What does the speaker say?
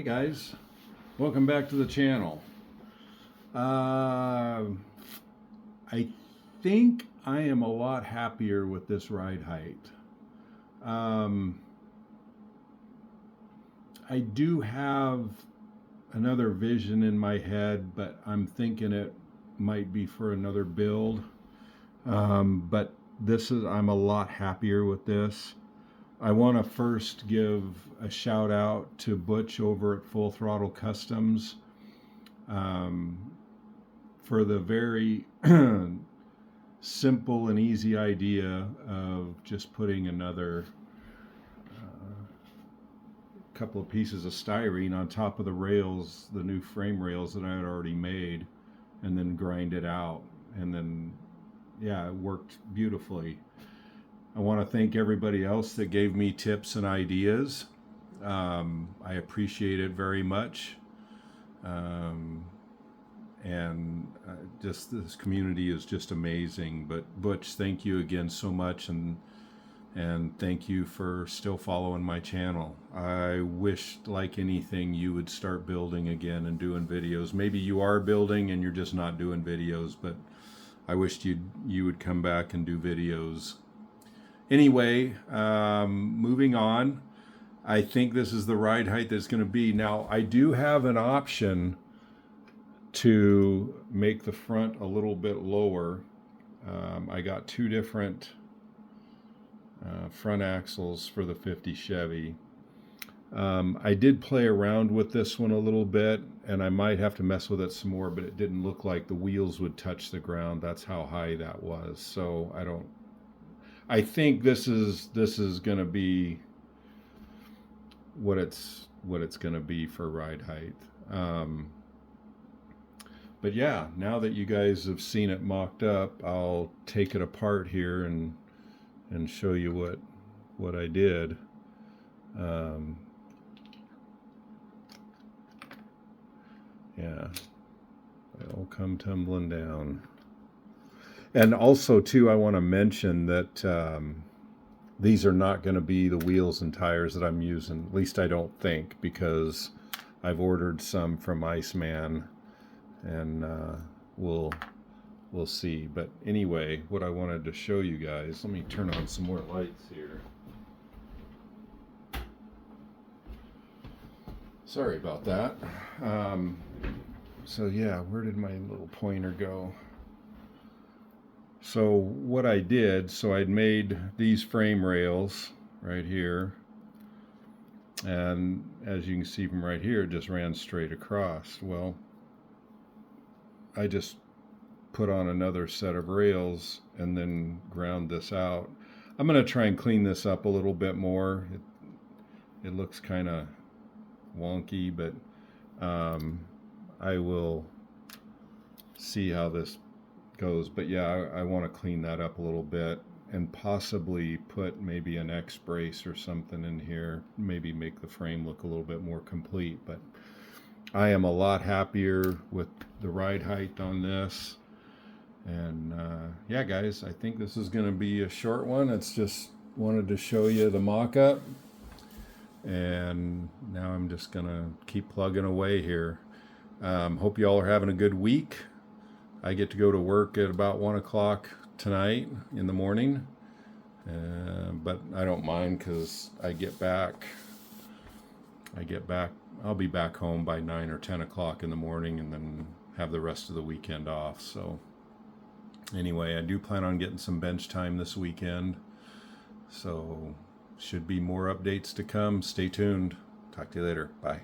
Hey guys, welcome back to the channel. I think I am a lot happier with this ride height. I do have another vision in my head, but I'm thinking it might be for another build. But I'm a lot happier with this. I want to first give a shout out to Butch over at Full Throttle Customs for the very simple and easy idea of just putting another couple of pieces of styrene on top of the rails, the new frame rails that I had already made, and then grind it out. And then, yeah, it worked beautifully. I want to thank everybody else that gave me tips and ideas. I appreciate it very much. Just this community is just amazing. But Butch, thank you again so much, and thank you for still following my channel. I wish, like anything, you would start building again and doing videos. Maybe you are building and you're just not doing videos, but I wished you would come back and do videos. Anyway, moving on. I think this is the ride height that's going to be. Now, I do have an option to make the front a little bit lower. I got two different front axles for the 50 Chevy. I did play around with this one a little bit, and I might have to mess with it some more, but it didn't look like the wheels would touch the ground. That's how high that was. So I think this is going to be what it's going to be for ride height. But yeah, now that you guys have seen it mocked up, I'll take it apart here and show you what I did. Yeah, it'll come tumbling down. And also, too, I want to mention that these are not going to be the wheels and tires that I'm using. At least I don't think, because I've ordered some from Iceman, and we'll see. But anyway, what I wanted to show you guys, let me turn on some more lights here. Sorry about that. So yeah, where did my little pointer go? So what I did, I'd made these frame rails right here, and as you can see from right here, it just ran straight across. Well, I just put on another set of rails and then ground this out. I'm going to try and clean this up a little bit more. It looks kind of wonky, but I will see how this goes. But yeah, I want to clean that up a little bit and possibly put maybe an X brace or something in here, maybe make the frame look a little bit more complete. But I am a lot happier with the ride height on this. And yeah, guys, I think this is going to be a short one. It's just wanted to show you the mock-up, and now I'm just going to keep plugging away here. Hope you all are having a good week. I get to go to work at about 1 o'clock tonight in the morning, but I don't mind, because I'll be back home by 9 or 10 o'clock in the morning, and then have the rest of the weekend off. So anyway, I do plan on getting some bench time this weekend, so should be more updates to come. Stay tuned. Talk to you later. Bye.